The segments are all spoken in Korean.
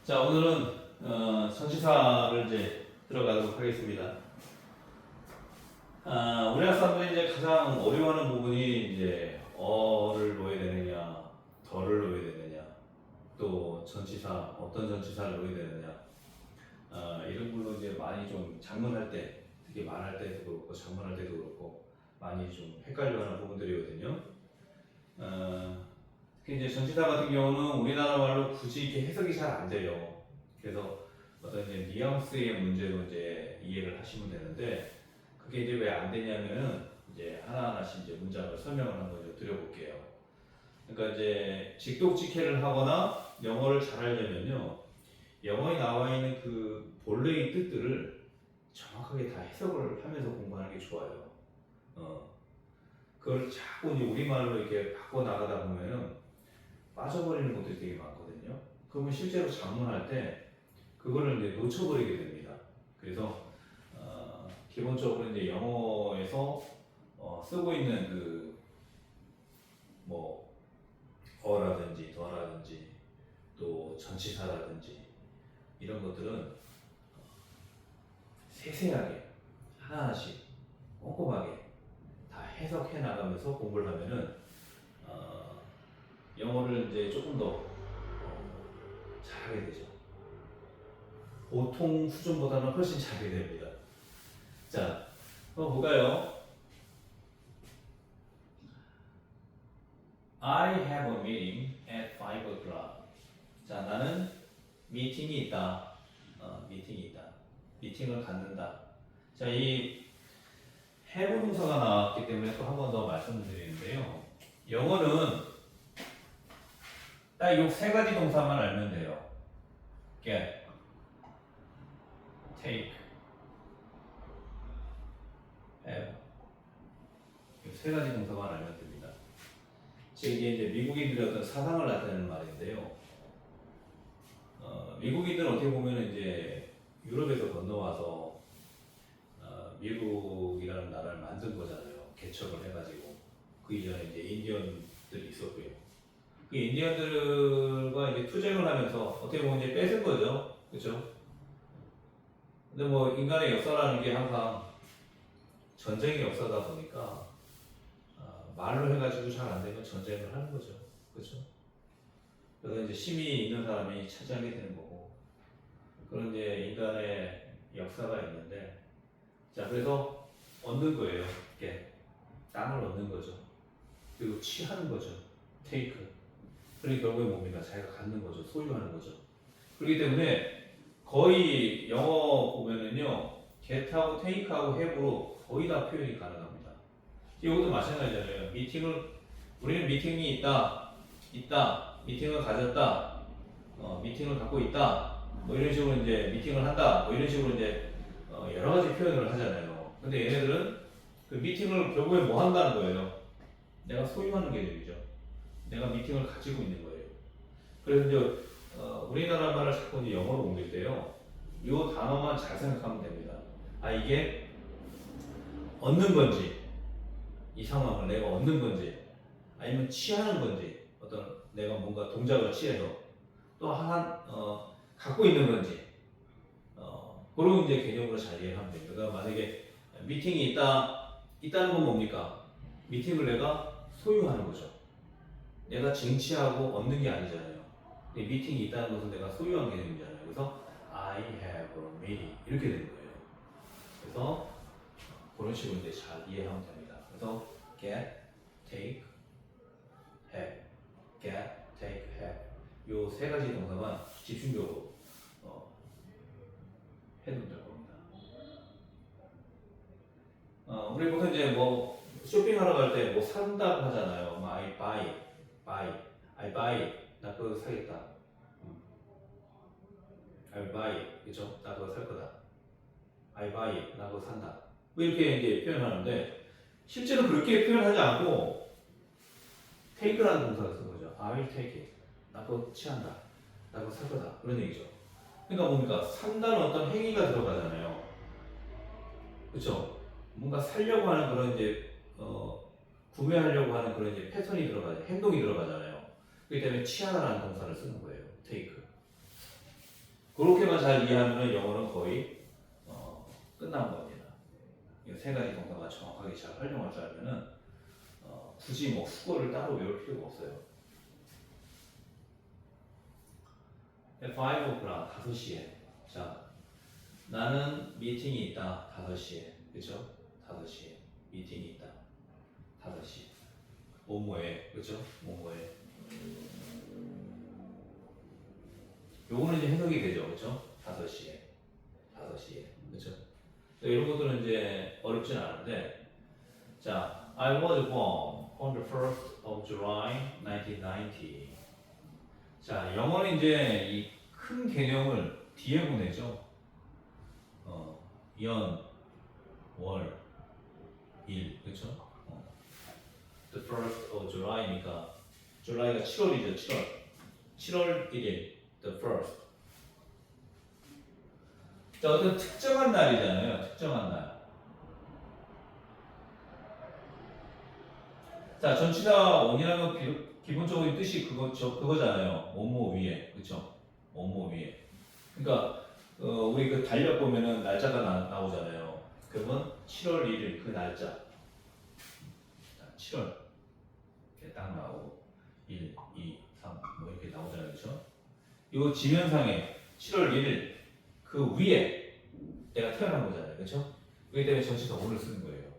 자, 오늘은 전치사를 이제 들어가도록 하겠습니다. 우리나라 사람들이 이제 가장 어려워하는 부분이 이제 어를 넣어야 되느냐, 덜을 넣어야 되느냐, 또 전치사 어떤 전치사를 넣어야 되느냐, 이런 걸로 이제 많이 좀 작문할 때, 특히 말할 때도 그렇고 작문할 때도 그렇고 많이 좀 헷갈려하는 부분들이거든요. 특히 이제 전치사 같은 경우는 우리나라 말로 굳이 이렇게 해석이 잘 안 돼요. 그래서 어떤 이제 뉘앙스의 문제로 이제 이해를 하시면 되는데, 그게 이제 왜 안 되냐면은 이제 하나하나씩 이제 문장을 설명을 한번 좀 드려볼게요. 그러니까 이제 직독직해를 하거나 영어를 잘하려면요, 영어에 나와 있는 그 본래의 뜻들을 정확하게 다 해석을 하면서 공부하는 게 좋아요. 그걸 자꾸 이제 우리말로 이렇게 바꿔 나가다 보면은 빠져버리는 것들이 되게 많거든요. 그러면 실제로 작문할 때 그거를 이제 놓쳐버리게 됩니다. 그래서 기본적으로 이제 영어에서 쓰고 있는 그 뭐 어라든지 더라든지 또 전치사라든지 이런 것들은 세세하게 하나하나씩 꼼꼼하게 다 해석해 나가면서 공부를 하면은 영어를 이제 조금 더 잘하게 되죠. 보통 수준보다는 훨씬 잘하게 됩니다. 자, 한번 볼까요? I have a meeting at 5 o'clock. 자, 나는 미팅이 있다. 미팅이 있다. 미팅을 갖는다. 자, 이 have 동사가 나왔기 때문에 또 한 번 더 말씀드리는데요. 영어는 딱 이 세 가지 동사만 알면 돼요. get, take, have. 이 세 가지 동사만 알면 됩니다. 이게 이제 미국인들의 어떤 사상을 나타내는 말인데요. 미국인들은 어떻게 보면 이제 유럽에서 건너와서 미국이라는 나라를 만든 거잖아요. 개척을 해가지고 그 이전에 이제 인디언들이 있었고요. 그 인디언들과 이제 투쟁을 하면서 어떻게 보면 이제 뺏은 거죠, 그렇죠? 근데 뭐 인간의 역사라는 게 항상 전쟁의 역사다 보니까 말로 해가지고 잘 안 되면 전쟁을 하는 거죠, 그렇죠? 그래서 이제 힘이 있는 사람이 차지하게 되는 거고, 그런 이제 인간의 역사가 있는데, 자, 그래서 얻는 거예요. 이게 땅을 얻는 거죠. 그리고 취하는 거죠. take. 그러니까 결국에 뭡니까? 자기가 갖는 거죠. 소유하는 거죠. 그렇기 때문에 거의 영어 보면은요, get하고 take하고 have로 거의 다 표현이 가능합니다. 이것도 마찬가지잖아요. 우리는 미팅이 있다, 미팅을 가졌다, 미팅을 갖고 있다, 뭐 이런 식으로 이제 미팅을 한다, 뭐 이런 식으로 이제 여러 가지 표현을 하잖아요. 근데 얘네들은 그 미팅을 결국에 뭐 한다는 거예요? 내가 소유하는 개념이죠. 내가 미팅을 가지고 있는 거예요. 그래서 이제 우리나라 말을 자꾸 이제 영어로 옮길 때요, 이 단어만 잘 생각하면 됩니다. 이게 얻는 건지, 이 상황을 내가 얻는 건지, 아니면 취하는 건지, 어떤 내가 뭔가 동작을 취해서 또 갖고 있는 건지, 그런 이제 개념으로 잘 이해하면 됩니다. 그러니까 만약에 미팅이 있다는 건 뭡니까? 미팅을 내가 소유하는 거죠. 내가 쟁취하고 얻는 게 아니잖아요. 미팅이 있다는 것은 내가 소유한 개념이잖아요. 그래서 I have a meeting 이렇게 되는 거예요. 그래서 그런 식으로 이제 잘 이해하면 됩니다. 그래서 get, take, have, get, take, have 요 세 가지 동사만 집중적으로 해두면 될 겁니다. 우리 보통 이제 뭐 쇼핑하러 갈 때 뭐 산다고 하잖아요. 뭐 I buy, 나 그거 사겠다. I buy, 그죠? 나 그거 살 거다. I buy, 나 그거 산다. 뭐 이렇게 이제 표현하는데 실제로 그렇게 표현하지 않고 take라는 동사를 쓴 거죠. I will take it. 나 그거 취한다. 나 그거 살 거다. 그런 얘기죠. 그러니까 뭡니까? 산다는 어떤 행위가 들어가잖아요. 그렇죠? 뭔가 살려고 하는 그런 이제 구매하려고 하는 그런 이제 패턴이 들어가죠. 행동이 들어가잖아요. 그렇기 때문에 취하다라는 동사를 쓰는 거예요. take. 그렇게만 잘 이해하면 영어는 거의 끝난 겁니다. 이 세 가지 동사만 정확하게 잘 활용할 줄 알면은 굳이 뭐 국어를 따로 외울 필요가 없어요. 5 o'clock 5시에 자 나는 미팅이 있다 5시에 그죠? 5시에 미팅이 있다 5시 뭐뭐해 그죠? 뭐뭐해 요거는 이제 해석이 되죠 그죠? 5시에 그죠? 이런 것들은 이제 어렵진 않은데 자 I was born on the 1st of July 1990 자 영어는 이제 이 큰 개념을 뒤에 보내죠 연, 월, 일 그쵸? The 1st of July니까 July가 7월이죠 7월 1일 The 1st 자 어떤 특정한 날이잖아요 특정한 날 자, 전치사 원이라는 건 기본적인 뜻이 그거잖아요. 뭐뭐 위에, 그렇죠? 뭐뭐 위에. 그러니까 우리 그 달력 보면은 날짜가 나오잖아요. 그러면 7월 1일 그 날짜. 자, 7월 이렇게 딱 나오고 1, 2, 3 뭐 이렇게 나오잖아요, 그렇죠? 이 지면상에 7월 1일 그 위에 내가 태어난 거잖아요, 그렇죠? 그렇기 때문에 전치사 오늘 쓰는 거예요.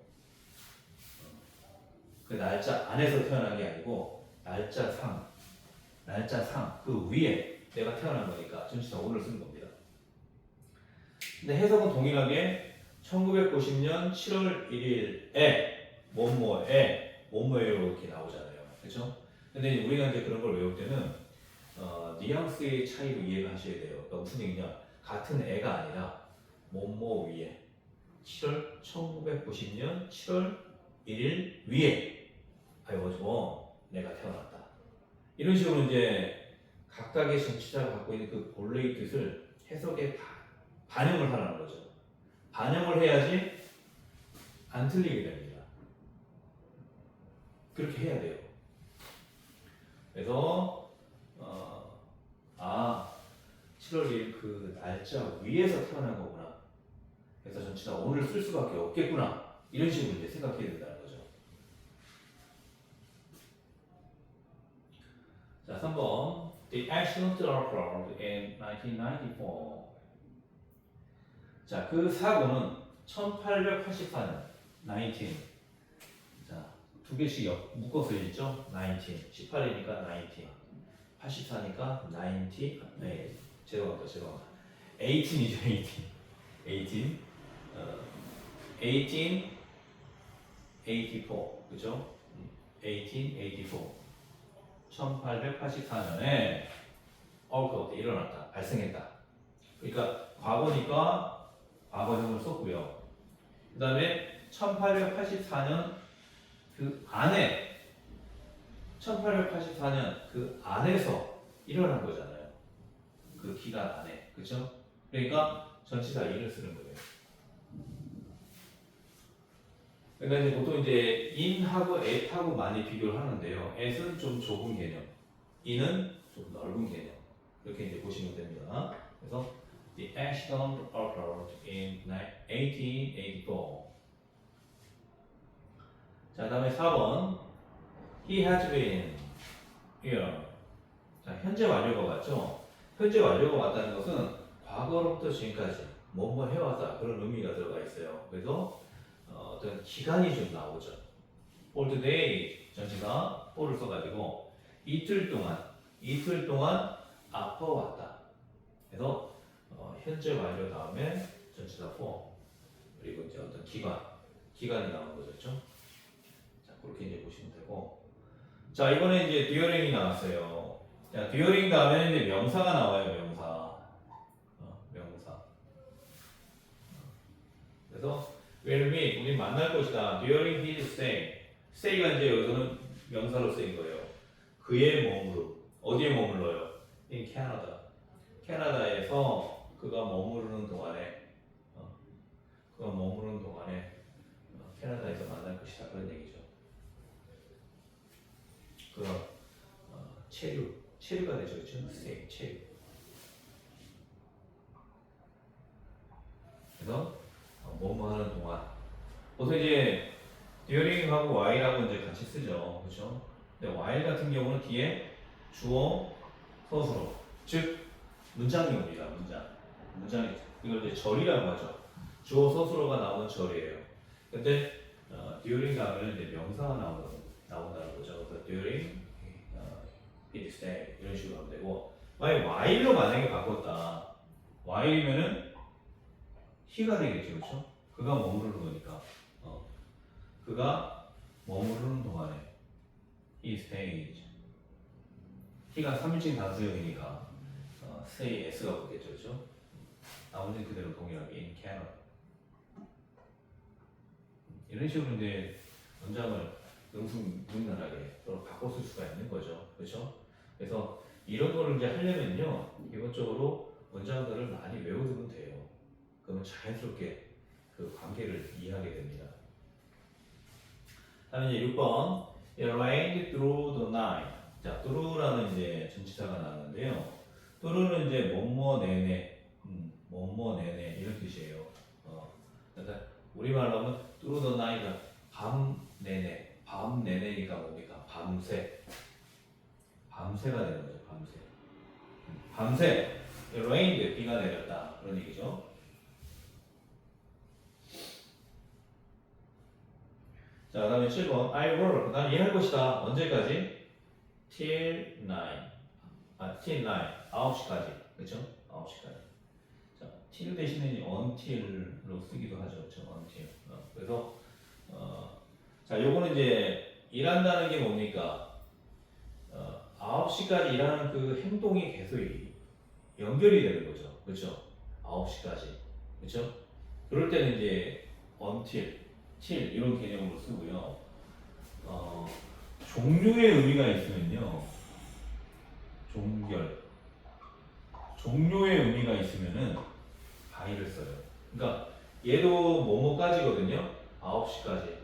그 날짜 안에서 태어난 게 아니고 날짜상 그 위에 내가 태어난 거니까 전치사 오늘 쓰는 겁니다. 근데 해석은 동일하게 1990년 7월 1일에 뭐뭐에 이렇게 나오잖아요. 그렇죠? 근데 우리가 이제 그런 걸 외울 때는 뉘앙스의 차이로 이해를 하셔야 돼요. 그러니까 무슨 얘기냐? 같은 애가 아니라 뭐뭐 위에 1990년 7월 1일 위에 아이고 내가 태어났다. 이런 식으로 이제 각각의 전치사가 갖고 있는 그 본래의 뜻을 해석에 반영을 하라는 거죠. 반영을 해야지 안 틀리게 됩니다. 그렇게 해야 돼요. 그래서 7월 1일 그 날짜 위에서 태어난 거구나. 그래서 전치사 오늘 쓸 수밖에 없겠구나. 이런 식으로 이제 생각해야 된다는 거죠. 자, 3번. The accident occurred in 1994. 자, 그 사고는 1884년, 19. 자, 두 개씩 묶어서 읽죠? 19. 18이니까 19. 84니까 90. 네, 죄송합니다. 18이죠, 18. 18. 1884. 그죠? 1884. 1884년에 일어났다, 발생했다. 그러니까 과거니까 과거형을 썼고요. 그 다음에 1884년 그 안에 1884년 그 안에서 일어난 거잖아요. 그 기간 안에, 그렇죠? 그러니까 전치사 in을 쓰는 거예요. 그러니까 이제 보통 이제 in하고 at하고 많이 비교를 하는데요. at은 좀 좁은 개념, in은 좀 넓은 개념. 이렇게 이제 보시면 됩니다. 그래서 the accident occurred in 1884. 자, 다음에 4번. He has been here. 자, 현재 완료가 맞죠? 현재 완료가 맞다는 것은 과거로부터 지금까지 뭐뭐 해왔다 그런 의미가 들어가 있어요. 그래서 어떤 기간이 좀 나오죠. For the day 전체가 for를 써가지고 이틀 동안 앞으로 왔다. 그래서 현재 완료 다음에 전체가 for 그리고 이제 어떤 기간이 나오는 거죠. 자, 그렇게 이제 보시면 되고. 자, 이번에 이제 during이 나왔어요. 자, during 다음에는 이제 명사가 나와요. 명사. 그래서 will meet 우리 만날 것이다. during his stay가 이제 여기서는 명사로 쓰인 거예요. 그의 머무름. 어디에 머물러요? in Canada. 캐나다에서 그가 머무르는 동안에 캐나다에서 만날 것이다. 그런 얘기죠. 그가 체류가 되죠. 그렇죠? 스테이, 체류. 뭐뭐 하는 동안. 보통 이제 during하고 while하고 이제 같이 쓰죠, 그렇죠? 근데 while 같은 경우는 뒤에 주어, 서술어, 즉 문장이 옵니다. 문장이 이걸 이제 절이라고 하죠. 주어, 서술어가 나오는 절이에요. 근데 during 다음에는 이제 명사가 나온다는 거죠. 그래서 during, each day 이런 식으로 하면 되고, 만약 while로 만약에 바꿨다. while이면은 he가 되겠죠, 그렇죠? 그가 머무르는 거니까. 그가 머무르는 동안에 he stays. he가 3인칭 단수형이니까 stay s가 붙겠죠, 그렇죠? 나머지는 그대로 동일하게 in Canada. 이런 식으로 이제 문장을 능수능란하게 서로 바꿔 쓸 수가 있는 거죠, 그렇죠? 그래서 이런 거를 이제 하려면요, 기본적으로 문장들을 많이 외워두면 돼요. 그러면 자연스럽게 그 관계를 이해하게 됩니다. 다음에 이제 6번 It rained through the night. 자, through라는 이제 전치사가 나왔는데요. through는 이제 뭐뭐 내내 이런 뜻이에요. 그러니까 우리말로 하면 through the night, 밤 내내니까 뭡니까? 밤새가 되는 거죠. 밤새 It rained, 비가 내렸다 그런 얘기죠. 자, 그다음에 7번 I work. 난 일할 것이다. 언제까지? till 9. till 9. 9시까지. 그렇죠? 9시까지. 자, till 대신에 until로 쓰기도 하죠. 그렇죠? until. 그래서 자, 요거는 이제 일한다는 게 뭡니까? 9시까지 일하는 그 행동이 계속 연결이 되는 거죠. 그렇죠? 9시까지. 그렇죠? 그럴 때는 이제 until till 이런 개념으로 쓰고요. 종료의 의미가 있으면요. 종료의 의미가 있으면은 by를 써요. 그러니까 얘도 뭐뭐까지거든요. 9시까지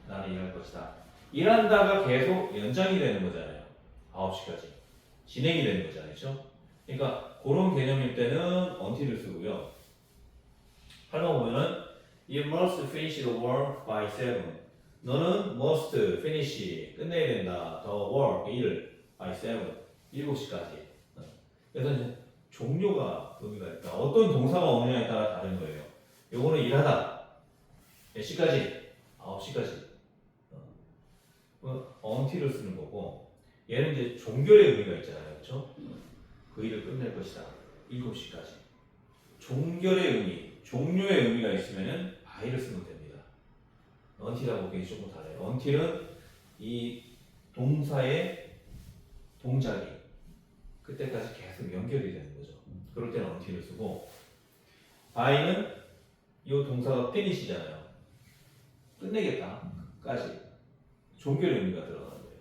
나는 일할 것이다. 일한다가 계속 연장이 되는 거잖아요. 9시까지 진행이 되는 거잖아요. 그렇죠? 그러니까 그런 개념일 때는 until을 쓰고요. 8번 보면은 You must finish the work by 7. 너는 must finish 끝내야 된다. The work 일 by 7 7시까지. 그래서 이제 종료가 의미가 있다. 어떤 동사가 오느냐에 따라 다른 거예요. 요거는 일하다. 몇 시까지? 9시까지. until을 쓰는 거고 얘는 이제 종결의 의미가 있잖아요. 그렇죠? 그 일을 끝낼 것이다. 7시까지. 종결의 의미, 종료의 의미가 있으면은 by를 쓰면 됩니다. until하고 그게 조금 달라요. until은 이 동사의 동작이 그때까지 계속 연결이 되는 거죠. 그럴 때는 until을 쓰고 by는 이 동사가 finish잖아요. 끝내겠다까지 종결의 의미가 들어가는 거예요.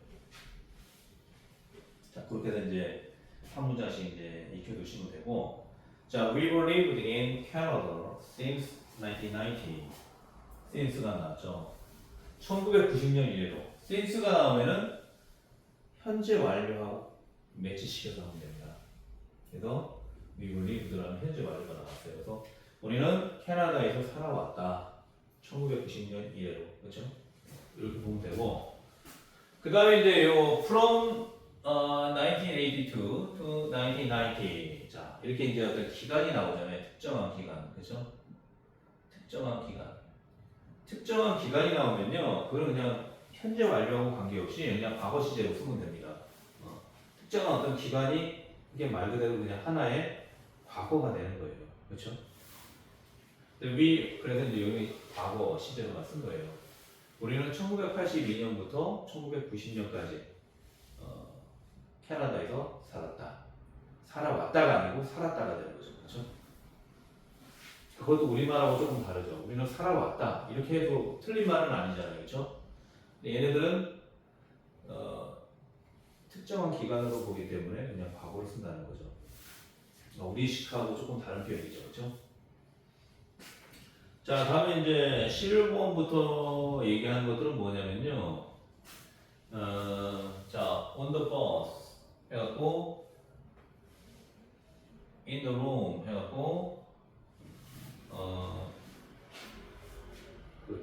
자, 그렇게 해서 이제 한 문장씩 이제 익혀두시면 되고, 자, we were lived in Canada since 1990. since가 나왔죠. 1990년 이래로 since가 나오면은 현재 완료하고 매치시켜서 하면 됩니다. 그래서 we were lived라는 현재 완료가 나왔어요. 그래서 우리는 캐나다에서 살아왔다. 1990년 이래로, 그렇죠? 이렇게 보면 되고, 그 다음에 이제 요 from 1982 to 1990. 자, 이렇게 이제 어떤 기간이 나오잖아요. 특정한 기간, 그렇죠? 특정한 기간이 나오면요, 그걸 그냥 현재 완료하고 관계없이 그냥 과거 시제로 쓰면 됩니다. 특정한 어떤 기간이 이게 말 그대로 그냥 하나의 과거가 되는 거예요. 그렇죠? 그래서 이제 여기 과거 시제로만 쓴 거예요. 우리는 1982년부터 1990년까지 캐나다에서 살았다. 살아왔다가 아니고 살았다가 되는 거죠. 그렇죠? 그것도 우리말하고 조금 다르죠. 우리는 살아왔다. 이렇게 해도 틀린 말은 아니잖아요. 그렇죠? 근데 얘네들은 특정한 기간으로 보기 때문에 그냥 과거를 쓴다는 거죠. 우리식하고 조금 다른 표현이죠. 그렇죠? 자, 다음에 이제 11번부터 얘기하는 것들은 뭐냐면요. 자, on the bus 해갖고 in the room 해갖고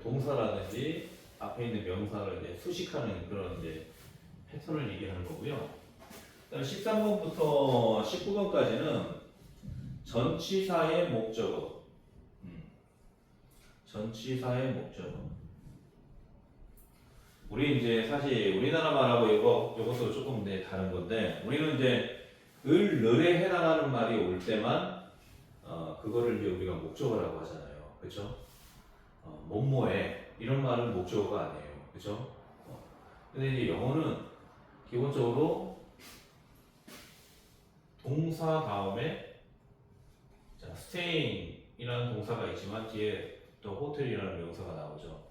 동사라든지 앞에 있는 명사를 이제 수식하는 그런 이제 패턴을 얘기하는 거고요. 그다음 13번부터 19번까지는 전치사의 목적어. 전치사의 목적어. 우리 이제 사실 우리나라 말하고 이것도 조금 이제 다른 건데, 우리는 이제 을에 해당하는 말이 올 때만 그거를 이제 우리가 목적어라고 하잖아요. 그렇죠? 뭐뭐해 이런 말은 목적어가 아니에요. 그렇죠? 근데 이제 영어는 기본적으로 동사 다음에 자, staying이라는 동사가 있지만 뒤에 또 호텔이라는 명사가 나오죠.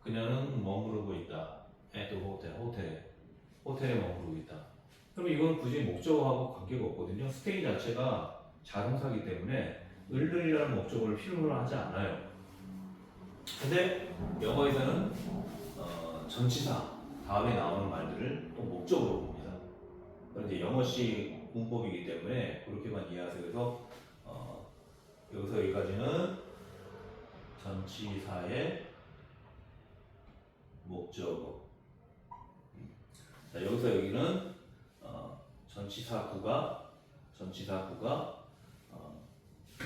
그녀는 머무르고 있다. at 호텔에 머무르고 있다. 그럼 이건 굳이 목적어하고 관계가 없거든요. stay 자체가 자동사기 때문에 을이라는 목적어를 필요로 하지 않아요. 근데 영어에서는 전치사 다음에 나오는 말들을 또 목적으로 봅니다. 그런데 영어식 문법이기 때문에 그렇게만 이해하세요. 그래서 여기서 여기까지는 전치사의 목적어. 자, 여기서 여기는 전치사구가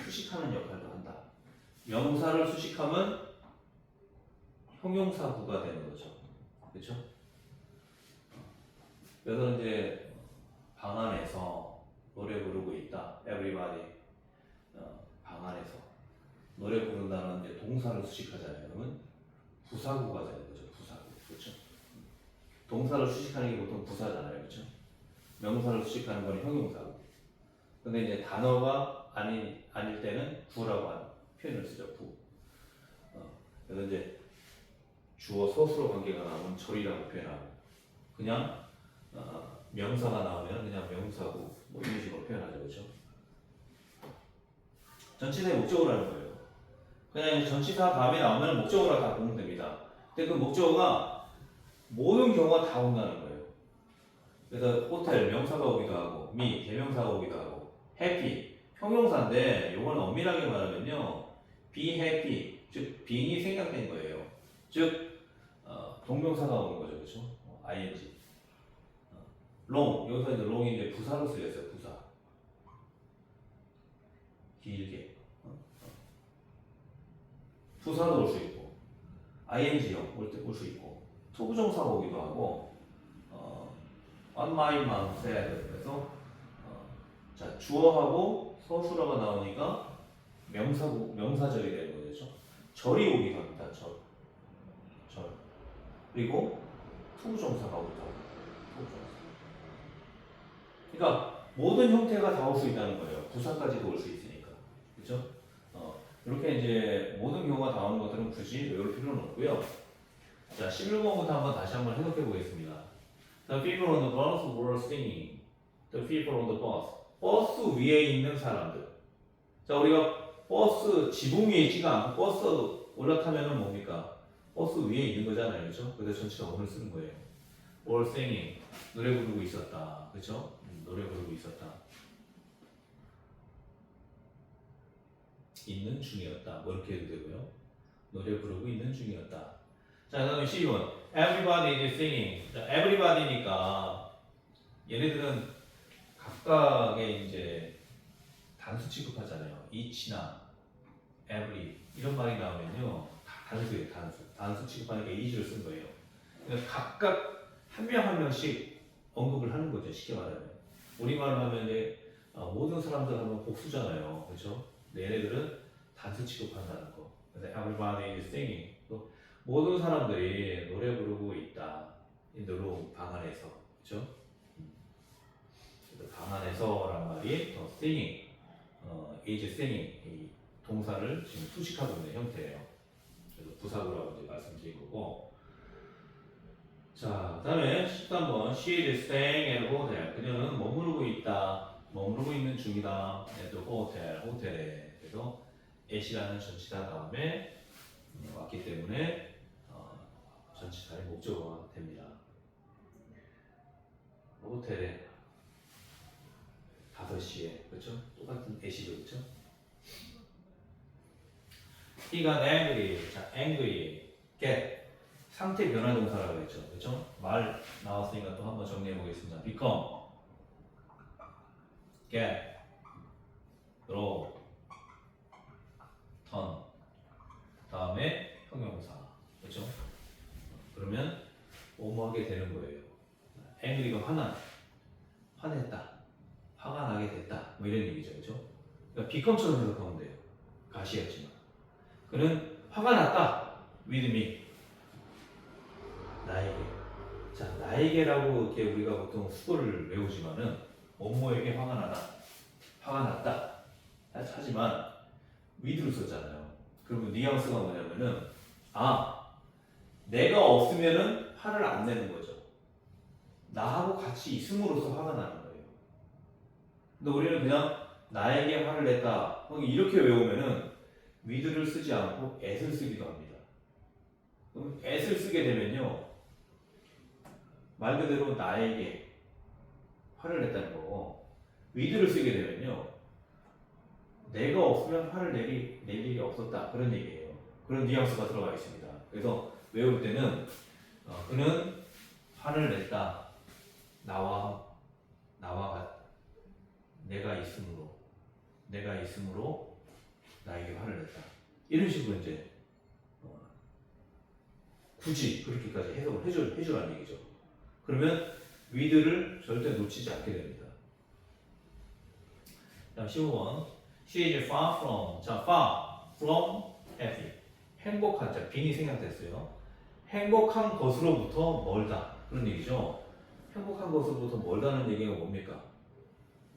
수식하는 역할도 한다. 명사를 수식하면 형용사구가 되는 거죠. 그렇죠? 그래서 이제 방 안에서 노래 부르고 있다. Everybody. 방 안에서 노래 부른다는 이제 동사를 수식하잖아요. 그러면 부사구가 되는 거죠. 부사구. 그렇죠? 동사를 수식하는 게 보통 부사잖아요. 그렇죠? 명사를 수식하는 건 형용사고. 근데 이제 단어가 아닐 때는 구라고 하는 표현을 쓰죠. 구. 그래서 이제 주어 서술어 관계가 나오면 절이라고 표현하고, 그냥 명사가 나오면 그냥 명사고 뭐 이런 식으로 표현하죠. 그렇죠? 전치사의 목적어라는 거예요. 그냥 전치사 다음에 나오면 목적어라 다 보면 됩니다. 근데 그 목적어가 모든 경우가 다 온다는 거예요. 그래서 호텔 명사가 오기도 하고, 대명사가 오기도 하고, happy 형용사인데 이건 엄밀하게 말하면요, be happy 즉 being이 생략된 거예요. 즉 동명사가 오는 거죠. 그렇죠? ing. long 여기서 이제 long이 이제 부사로 쓰였어요. 부사. 길게. 부사도 올 수 있고, ing형 올 수 있고, 투부정사가 오기도 하고, on my mom said. 그래서 자, 주어하고 서술어가 나오니까 명사절이 되는 거죠. 절이 오기도 합니다. 절. 그리고 투부정사가 오기도 하고. 투부정사. 그러니까 모든 형태가 다 올 수 있다는 거예요. 부사까지도 올 수 있으니까. 그렇죠? 이렇게 이제 모든 경우가 다 오는 것들은 굳이 외울 필요는 없고요. 자, 11번부터 다시 한번 해석해 보겠습니다. The people on the bus were singing. The people on the bus. 버스 위에 있는 사람들. 자, 우리가 버스 지붕 위에 있지가 않고 버스 올라타면은 뭡니까? 버스 위에 있는 거잖아요. 그렇죠? 그래서 전치사 원을 쓰는 거예요. were singing. 노래 부르고 있었다. 그렇죠? 노래 부르고 있었다. 있는 중이었다. 뭐 이렇게 해도 되고요. 노래 부르고 있는 중이었다. 자, 그다음에 12번. Everybody is singing. 자, everybody니까 얘네들은 각각의 이제 단수 취급하잖아요. each나 every 이런 말이 나오면요, 다 단수예요. 단수 취급하니까 each를 쓴 거예요. 그러니까 각각 한 명 한 명씩 언급을 하는 거죠. 쉽게 말하면. 우리말로 하면 이제 모든 사람들 하면 복수잖아요. 그렇죠? 얘네들은 단수 취급한다는 거. 그래서 everybody is singing. 또 모든 사람들이 노래 부르고 있다. in the room, 방 안에서. 그렇죠? 방 안에서란 말이 singing, is singing 이 동사를 지금 수식하고 있는 형태예요. 그래서 부사구라고 이제 말씀드린 거고. 자, 그다음에 13번. She is staying at a hotel. 그녀는 머무르고 있다. 머무르고 있는 중이다. at the hotel, 호텔에. 그래서 at이라는 전치사 다음에 왔기 때문에 전치사의 목적어가 됩니다. 호텔에 5시에, 그렇죠? 똑같은 at이죠, 그렇죠? he got angry. 자, angry. get. 상태 변화 동사라고 했죠. 그렇죠? 말 나왔으니까 또 한번 정리해 보겠습니다. become, get, grow, turn. 다음에 형용사. 그렇죠? 그러면 뭐뭐 하게 되는 거예요. angry가 화냈다. 화가 나게 됐다. 뭐 이런 얘기죠. 그렇죠? 그러니까 become처럼 해석하면 돼요. 가시였지만. 그는 화가 났다. with me. 나에게. 자, 나에게라고 이렇게 우리가 보통 수거를 외우지만은 뭐뭐에게 화가 나다. 화가 났다. 하지만 with를 썼잖아요. 그러면 뉘앙스가 뭐냐면은 내가 없으면은 화를 안 내는 거죠. 나하고 같이 있음으로써 화가 나는 거예요. 근데 우리는 그냥 나에게 화를 냈다. 이렇게 외우면은 with를 쓰지 않고 at을 쓰기도 합니다. 그럼 at을 쓰게 되면요. 말 그대로 나에게 화를 냈다는 거고 with를 쓰게 되면요. 내가 없으면 화를 낼 일이 없었다. 그런 얘기예요. 그런 뉘앙스가 들어가 있습니다. 그래서 외울 때는 그는 화를 냈다. 나와 내가 있음으로 나에게 화를 냈다. 이런 식으로 이제 굳이 그렇게까지 해석을 해주라는 얘기죠. 그러면 with를 절대 놓치지 않게 됩니다. 다음 15번. She is far from. 자, far from happy. 행복한. 자, 빙이 생략됐어요. 행복한 것으로부터 멀다. 그런 얘기죠. 행복한 것으로부터 멀다는 얘기가 뭡니까?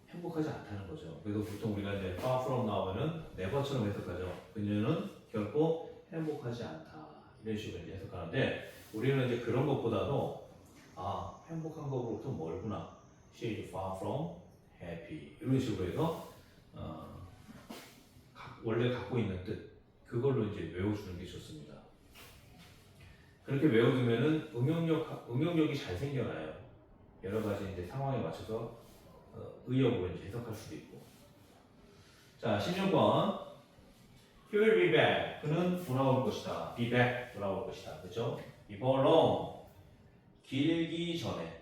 행복하지 않다는 거죠. 그래서 보통 우리가 이제 far from 나오면은 never처럼 해석하죠. 그녀는 결코 행복하지 않다. 이런 식으로 이제 해석하는데 우리는 이제 그런 것보다도 행복한 것으로부터 멀구나. She is far from happy. 이런 식으로 해서 원래 갖고 있는 뜻 그걸로 이제 외워주는 게 좋습니다. 그렇게 외워두면은 응용력이 잘 생겨나요. 여러 가지 이제 상황에 맞춰서 의역으로 이제 해석할 수도 있고. 자, 16번. He will be back. 그는 돌아올 것이다. Be back. 돌아올 것이다. 그렇죠? Before long. 길게 전에.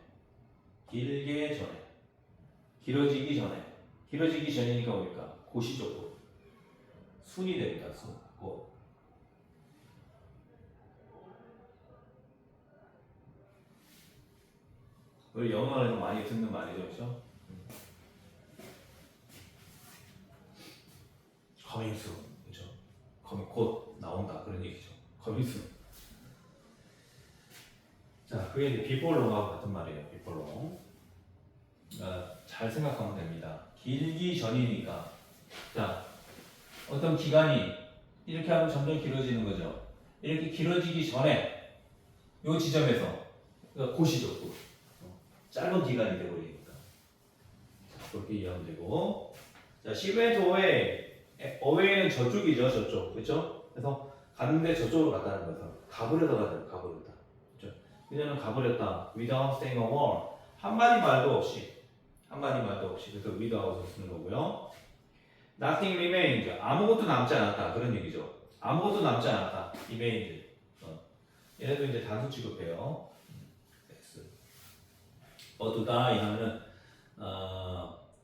길어지기 전에. 길어지기 전이니까 뭡니까? 고시적으로. 순이 됩니다. 순. 우리 영어에서 많이 듣는 말이죠. 그렇죠? coming soon. 그렇죠? 곧 나온다. 그런 얘기죠. coming soon. 자, 그게 이제 before long하고 같은 말이에요. before long. 잘 생각하면 됩니다. 길기 전이니까. 자, 어떤 기간이 이렇게 하면 점점 길어지는 거죠. 이렇게 길어지기 전에 이 지점에서 그러니까 고시적으로 짧은 기간이 되어버리니까 그렇게 이해하면 되고. 자, she went away. away는 저쪽이죠. 저쪽. 그렇죠? 그래서 갔는데 저쪽으로 갔다는 거죠. 가버려다 가요. 가버렸다. 그렇죠? 그녀는 가버렸다. without saying a word. 한마디 말도 없이. 그래서 without을 쓰는 거고요. Nothing remained. 아무것도 남지 않았다. 그런 얘기죠. 아무것도 남지 않았다. remained. 얘네도 이제 단수 취급해요. to die 하면은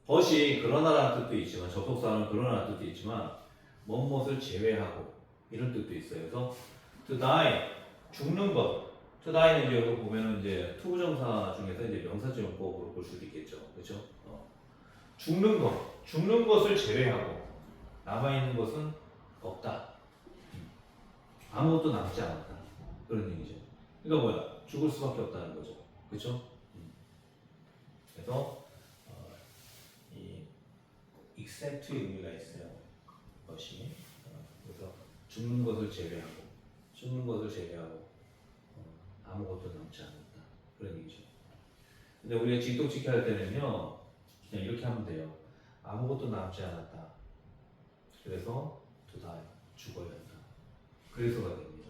벗이 그러나라는 뜻도 있지만 접속사는 그러나라는 뜻도 있지만 무엇을 제외하고 이런 뜻도 있어요. 그래서 to die 죽는 것. to die는 이제 여기 보면은 이제 투부정사 중에서 이제 명사지용법으로 볼 수도 있겠죠. 그렇죠? 죽는 것을 제외하고 남아 있는 것은 없다. 아무것도 남지 않았다. 그런 얘기죠. 그러니까 뭐야? 죽을 수밖에 없다는 거죠. 그렇죠? 그래서 이 except의 의미가 있어요. 것이 그래서 죽는 것을 제외하고 아무것도 남지 않았다. 그런 얘기죠. 근데 우리가 직독직해 할 때는요, 그냥 이렇게 하면 돼요. 아무것도 남지 않았다. 그래서 to die 죽어야 한다. 그래서가 됩니다.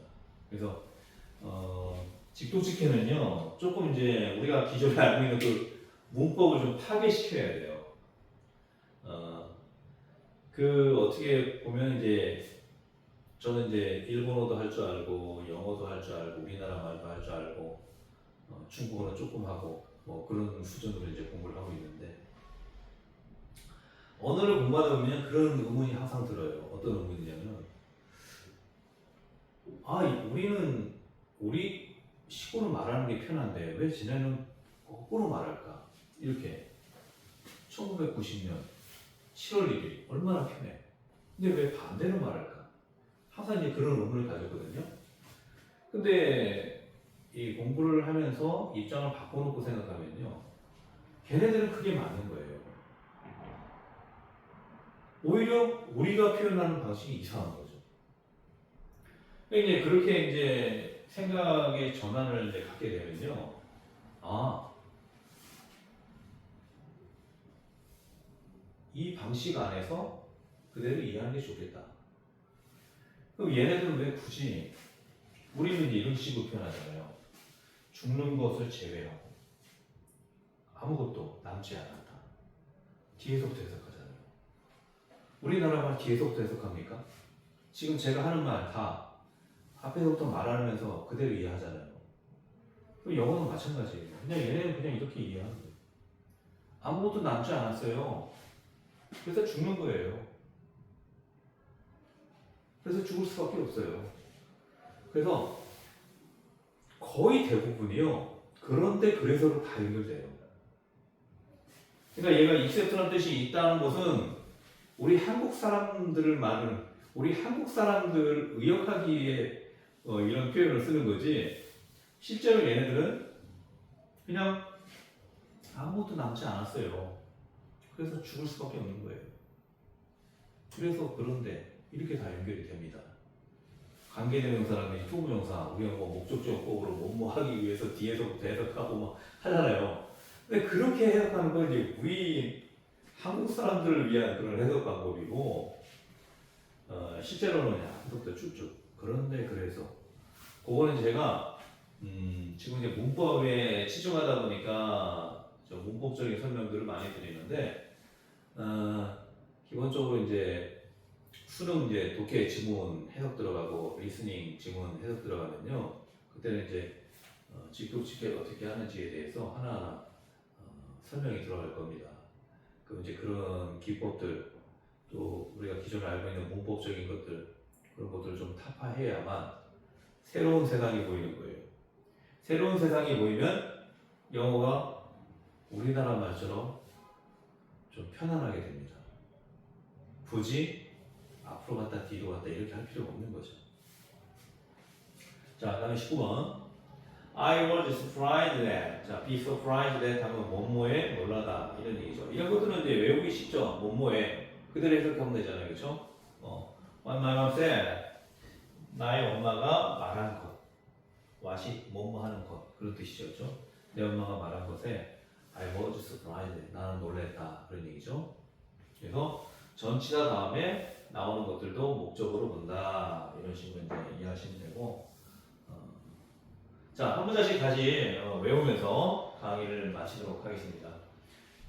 그래서 직독직해는요, 조금 이제 우리가 기존에 알고 있는 그 문법을 좀 파괴시켜야 돼요. 어떻게 보면 이제 저는 이제 일본어도 할 줄 알고 영어도 할 줄 알고 우리나라 말도 할 줄 알고 중국어는 조금 하고 뭐 그런 수준으로 이제 공부를 하고 있는데 언어를 공부하다 보면 그런 의문이 항상 들어요. 어떤 의문이냐면 우리는 우리 식으로 말하는 게 편한데 왜 쟤네는 거꾸로 말할까? 이렇게 1990년 7월 1일 얼마나 편해. 근데 왜 반대로 말할까? 항상 이제 그런 의문을 가졌거든요. 근데 이 공부를 하면서 입장을 바꿔놓고 생각하면요. 걔네들은 그게 맞는 거예요. 오히려 우리가 표현하는 방식이 이상한 거죠. 이제 그렇게 이제 생각의 전환을 이제 갖게 되면요. 이 방식 안에서 그대로 이해하는 게 좋겠다. 그럼 얘네들은 왜 굳이 우리는 이제 이런 식으로 표현하잖아요. 죽는 것을 제외하고 아무것도 남지 않았다. 뒤에서부터 해석하잖아요. 우리나라 말 뒤에서부터 해석합니까? 지금 제가 하는 말 다 앞에서부터 말하면서 그대로 이해하잖아요. 그럼 영어는 마찬가지예요. 그냥 얘네는 그냥 이렇게 이해하는 거예요. 아무것도 남지 않았어요. 그래서 죽는 거예요. 그래서 죽을 수밖에 없어요. 그래서 거의 대부분이요. 그런데 그래서로 다 연결돼요. 그러니까 얘가 익셉트라는 뜻이 있다는 것은 우리 한국 사람들을 말은 우리 한국 사람들 의역하기 위해 이런 표현을 쓰는 거지. 실제로 얘네들은 그냥 아무것도 남지 않았어요. 그래서 죽을 수밖에 없는 거예요. 그래서 그런데 이렇게 다 연결이 됩니다. 관계대명사라든지 투부정사, 우리가 뭐 목적적 법으로 뭐뭐 하기 위해서 뒤에서부터 해석하고 막 하잖아요. 근데 그렇게 해석하는 건 이제 우리 한국 사람들을 위한 그런 해석 방법이고, 실제로는 앞서부터 쭉쭉. 그런데 그래서 그거는 제가 지금 이제 문법에 치중하다 보니까 저 문법적인 설명들을 많이 드리는데, 기본적으로 이제 수능 이제 독해 지문 해석 들어가고 리스닝 지문 해석 들어가면요. 그때는 이제 직독직해를 어떻게 하는지에 대해서 하나하나 설명이 들어갈 겁니다. 그럼 이제 그런 기법들 또 우리가 기존에 알고 있는 문법적인 것들 그런 것들을 좀 타파해야만 새로운 세상이 보이는 거예요. 새로운 세상이 보이면 영어가 우리나라 말처럼 좀 편안하게 됩니다. 굳이 앞으로 갔다 뒤로 갔다 이렇게 할 필요가 없는 거죠. 자, 다음에 19번. I was surprised that. 자, be surprised that 하면 뭐뭐에 놀라다 이런 얘기죠. 이런 것들은 이제 외우기 쉽죠. 뭐뭐에 그대로 해석하면 되잖아요, 그렇죠? What my mom said. 나의 엄마가 말한 것. what이 뭐뭐 하는 것 그런 뜻이죠, 그렇죠? 내 엄마가 말한 것에 I was surprised. 나는 놀랬다 그런 얘기죠. 그래서 전치사 다음에 나오는 것들도 목적으로 본다 이런 식으로 이제 이해하시면 되고 자, 한 문장씩 다시 외우면서 강의를 마치도록 하겠습니다.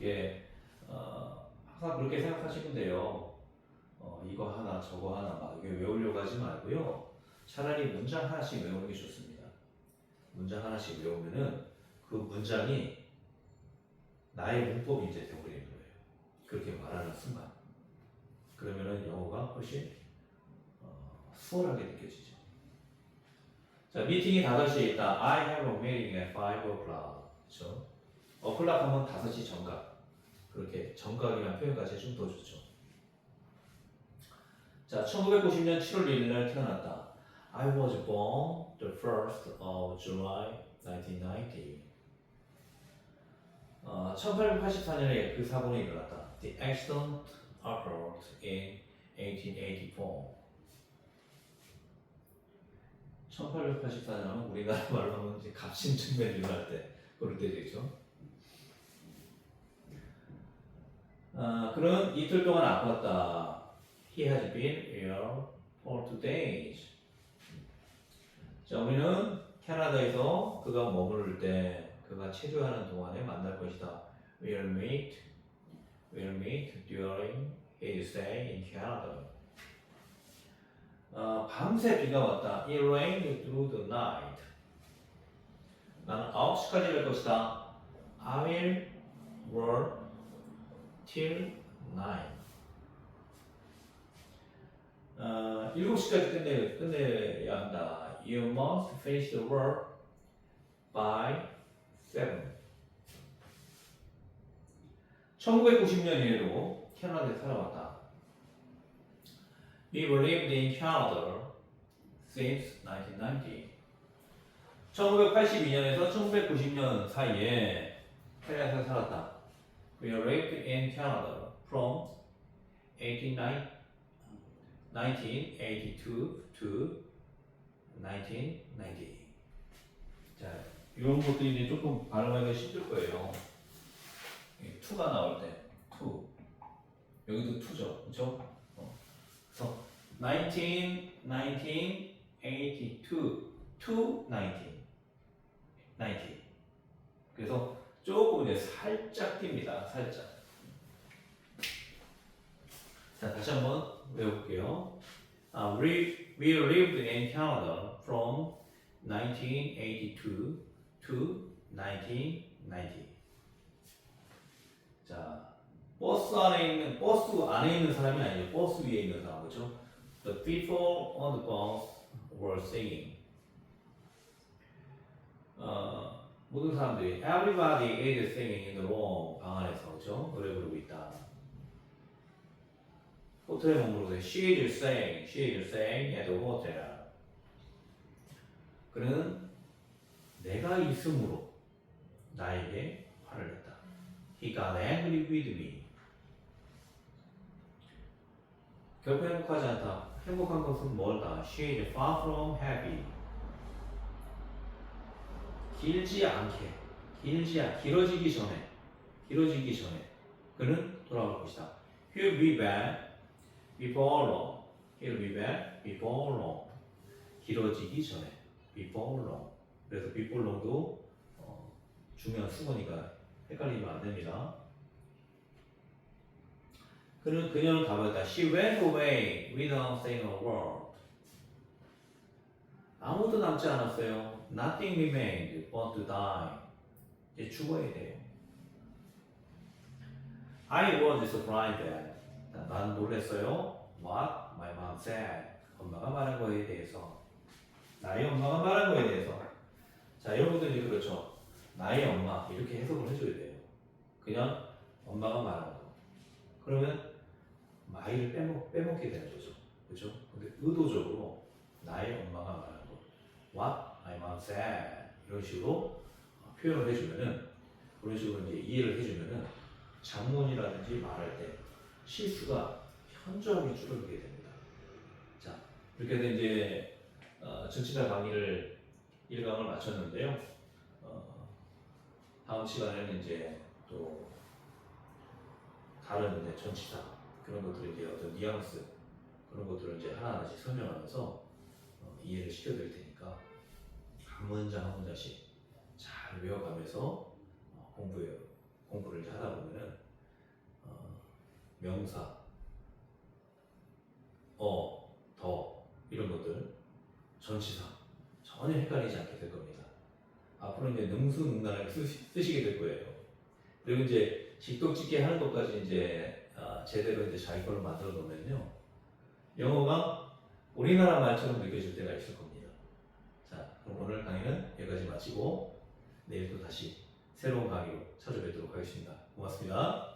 예, 항상 그렇게 생각하시면 돼요. 이거 하나 저거 하나 막 이게 외우려고 하지 말고요. 차라리 문장 하나씩 외우는 게 좋습니다. 문장 하나씩 외우면은 그 문장이 나의 문법이 이제 되어버리는 거예요. 그렇게 말하는 순간. 그러면은 영어가 훨씬 수월하게 느껴지죠. 자, 미팅이 5시에 있다. I have a meeting at 5 o'clock. 그렇죠? o'clock 하면 5시 정각. 그렇게 정각이라는 표현까지 해주면 더 좋죠. 자, 1990년 7월 1일 날 태어났다. I was born the 1st of July 1990. 1884년에 그 사고는 일어났다. The accident occurred in 1884. 1884년은 우리나라 말로 하면 이제 갑신증면 일어날 때 그럴 때 되죠. 그는 이틀 동안 아팠다. He has been ill for 2 days. 자, 우리는 캐나다에서 그가 머무를 때, 그가 체류하는 동안에 만날 것이다. We'll meet during his stay in Canada. 밤새 비가 왔다. It rained through the night. 나는 9시까지 갈 것이다. I will work till 9. 7시까지 끝내야 한다. You must finish the work by 7. 1990년 이래로 캐나다에 살아왔다. We lived in Canada since 1990. 1982년에서 1990년 사이에 캐나다에 살았다. We lived in Canada from 1982 to 1990. 자, 이런 것들이 이제 조금 발음하기가 힘들 거예요. 투가 나올 때, 투. 여기도 투죠, 그렇죠? 그래서 1982 to 19. 그래서 조금 이제 살짝 띕니다, 살짝. 자, 다시 한번 외워볼게요. We lived in Canada from 1982 to 1990. 자, 버스 안에 있는 사람이 아니죠. 버스 위에 있는 사람, 그렇죠? The people on the bus were singing. 모든 사람들이 everybody is singing in the room. 방 안에서, 그렇죠? 노래 부르고 있다. 호텔에 머무르고 she is saying at the hotel. 그는 내가 있음으로 나에게 화를 냈다. He got angry with me. 결코 행복하지 않다. 행복한 것은 멀다. She is far from happy. 길어지기 전에 그는 돌아올 것이다. He'll be back before long. 길어지기 전에 before long. 그래서 before long도 중요한 수건이니까 헷갈리면 안 됩니다. 그녀는 가버렸다. She went away without saying a word. 아무도 남지 않았어요. Nothing remained but to die. 이제 죽어야 돼요. I was surprised that. 난 놀랐어요. What my mom said. 엄마가 말한 거에 대해서. 나의 엄마가 말한 거에 대해서. 자, 여러분들이 그렇죠. 나의 엄마 이렇게 해석을 해줘야 돼요. 그냥 엄마가 말한 거. 그러면 마이를 빼먹게 되는 거죠. 그렇죠? 근데 의도적으로 나의 엄마가 말한 거. What my mom said. 이런 식으로 표현을 해주면은 그런 식으로 이제 이해를 해주면은 장문이라든지 말할 때 실수가 현저하게 줄어들게 됩니다. 자, 이렇게 해서 이제 전치사 강의를 1강을 마쳤는데요. 다음 시간에는 이제 또 다른 이제 전치사 그런 것들을 이제 어떤 뉘앙스 그런 것들을 이제 하나하나씩 설명하면서 이해를 시켜드릴 테니까 한 문장 한 문장씩 잘 외워가면서 공부를 이제 하다 보면은 명사, 더 이런 것들 전치사 전혀 헷갈리지 않게 될 겁니다. 앞으로 이제 능수능란하게 쓰시게 될 거예요. 그리고 이제 직독직해 하는 것까지 이제 제대로 이제 자기 걸로 만들어 놓으면요, 영어가 우리나라 말처럼 느껴질 때가 있을 겁니다. 자, 그럼 오늘 강의는 여기까지 마치고 내일 또 다시 새로운 강의로 찾아뵙도록 하겠습니다. 고맙습니다.